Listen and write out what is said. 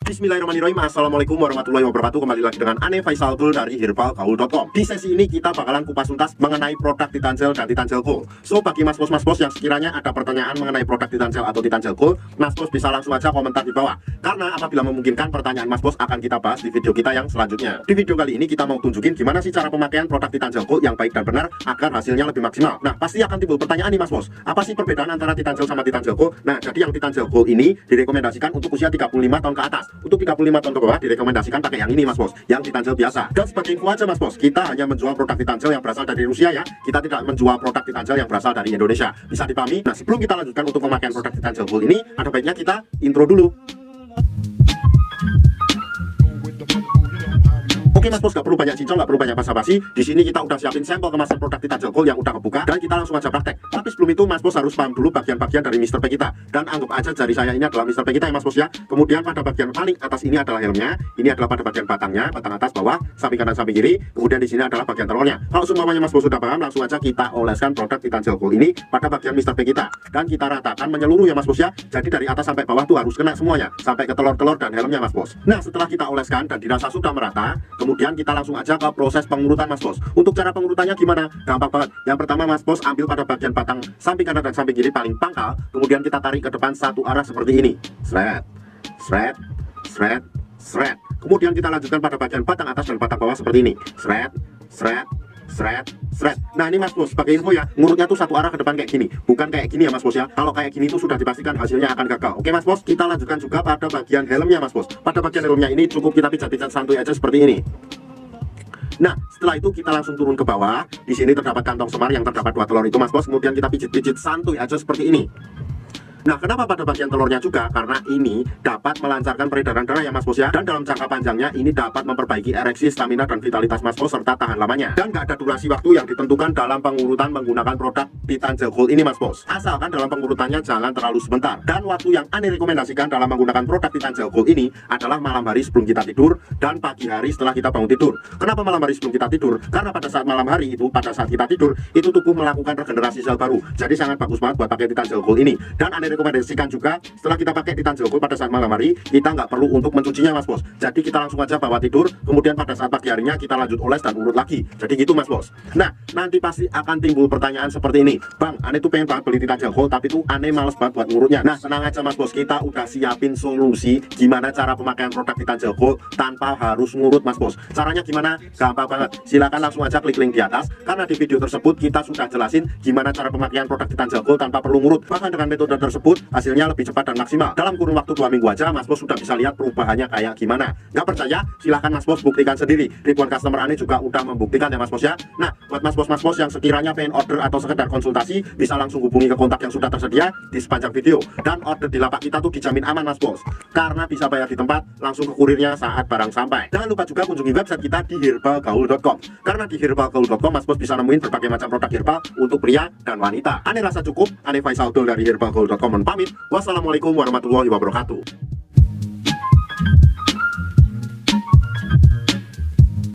Bismillahirrahmanirrahim. Assalamualaikum warahmatullahi wabarakatuh. Kembali lagi dengan Ane Faisal Tool dari herbalgaul.com. Di sesi ini kita bakalan kupas tuntas mengenai produk Titan Gel dan Titan Gel Gold. So bagi mas bos yang sekiranya ada pertanyaan mengenai produk Titan Gel atau Titan Gel Gold, mas bos bisa langsung aja komentar di bawah. Karena apabila memungkinkan pertanyaan mas bos akan kita bahas di video kita yang selanjutnya. Di video kali ini kita mau tunjukin gimana sih cara pemakaian produk Titan Gel Gold yang baik dan benar agar hasilnya lebih maksimal. Nah pasti akan timbul pertanyaan nih mas bos, apa sih perbedaan antara Titan Gel sama Titan Gel Gold? Nah jadi yang Titan Gel Gold ini direkomendasikan untuk usia 35 tahun ke atas. Untuk 35 tahun ke bawah direkomendasikan pakai yang ini mas bos, yang Titan Gel biasa. Dan sebagai info aja mas bos, kita hanya menjual produk Titan Gel yang berasal dari Rusia ya. Kita tidak menjual produk Titan Gel yang berasal dari Indonesia. Bisa dipahami? Nah sebelum kita lanjutkan untuk pemakaian produk Titan Gel Gold ini, ada baiknya kita intro dulu. Oke mas bos, gak perlu banyak cincong, gak perlu banyak basa-basi. Di sini kita udah siapin sampel kemasan produk Titan Gel Gold yang udah kebuka dan kita langsung aja praktek. Tapi sebelum itu mas bos harus paham dulu bagian-bagian dari Mr. P kita. Dan anggap aja jari saya ini adalah Mr. P kita ya mas bos ya. Kemudian pada bagian paling atas ini adalah helmnya. Ini adalah pada bagian batangnya, batang atas, bawah, samping kanan, samping kiri. Kemudian di sini adalah bagian telurnya. Kalau semuanya mas bos sudah paham, langsung aja kita oleskan produk Titan Gel Gold ini pada bagian Mr. P kita. Dan kita ratakan menyeluruh ya mas bos ya. Jadi dari atas sampai bawah tuh harus kena semuanya, sampai ke telur-telur dan helmnya mas bos. Nah setelah kita oleskan dan dirasa sudah merata, kemudian kita langsung aja ke proses pengurutan mas bos. Untuk cara pengurutannya gimana? Gampang banget. Yang pertama mas bos ambil pada bagian batang samping kanan dan samping kiri paling pangkal, kemudian kita tarik ke depan satu arah seperti ini. Sret, sret, sret, sret. Kemudian kita lanjutkan pada bagian batang atas dan batang bawah seperti ini. Sret, sret, sret, sret. Nah ini mas bos, sebagai info ya, ngurutnya tuh satu arah ke depan kayak gini, bukan kayak gini ya mas bos ya. Kalau kayak gini tuh sudah dipastikan hasilnya akan gagal. Oke mas bos, kita lanjutkan juga pada bagian helmnya mas bos. Pada bagian helmnya ini cukup kita pijat-pijat santuy aja seperti ini. Nah, setelah itu kita langsung turun ke bawah. Di sini terdapat kantong semar yang terdapat 2 telur itu mas bos. Kemudian kita pijit-pijit santuy aja seperti ini. Nah, kenapa pada bagian telurnya juga? Karena ini dapat melancarkan peredaran darah ya mas bos ya. Dan dalam jangka panjangnya ini dapat memperbaiki ereksi, stamina, dan vitalitas mas bos serta tahan lamanya. Dan nggak ada durasi waktu yang ditentukan dalam pengurutan menggunakan produk Titan Gel Gold ini mas bos. Asalkan dalam pengurutannya jangan terlalu sebentar. Dan waktu yang Ane rekomendasikan dalam menggunakan produk Titan Gel Gold ini adalah malam hari sebelum kita tidur dan pagi hari setelah kita bangun tidur. Kenapa malam hari sebelum kita tidur? Karena pada saat malam hari itu, pada saat kita tidur, itu tubuh melakukan regenerasi sel baru. Jadi sangat bagus banget buat pakai Titan Gel Gold ini. Dan Ane rekomendasikan juga setelah kita pakai Titan Gel Gold pada saat malam hari, kita nggak perlu untuk mencucinya mas bos. Jadi kita langsung aja bawa tidur, kemudian pada saat pagi harinya kita lanjut oles dan urut lagi. Jadi gitu mas bos. Nah nanti pasti akan timbul pertanyaan seperti ini, bang Ane tuh pengen banget beli Titan Gel Gold tapi tuh Ane males banget buat ngurutnya. Nah tenang aja mas bos, kita udah siapin solusi gimana cara pemakaian produk Titan Gel Gold tanpa harus ngurut mas bos. Caranya gimana? Gampang banget. Silakan langsung aja klik link di atas, karena di video tersebut kita sudah jelasin gimana cara pemakaian produk Titan Gel Gold tanpa perlu ngurut. Bahkan dengan metode tersebut hasilnya lebih cepat dan maksimal. Dalam kurun waktu 2 minggu aja mas bos sudah bisa lihat perubahannya kayak gimana. Nggak percaya? Silahkan mas bos buktikan sendiri. Ribuan customer Ane juga udah membuktikan ya mas bos ya. Nah buat mas bos yang sekiranya pengen order atau sekedar konsultasi, bisa langsung hubungi ke kontak yang sudah tersedia di sepanjang video. Dan order di lapak kita tuh dijamin aman mas bos, karena bisa bayar di tempat, langsung ke kurirnya saat barang sampai. Jangan lupa juga kunjungi website kita di herbalgaul.com, karena di herbalgaul.com mas bos bisa nemuin berbagai macam produk herbal untuk pria dan wanita. Ane rasa cukup. Ane Faisal Tool dari herbalgaul.com pamit. Wassalamualaikum warahmatullahi wabarakatuh.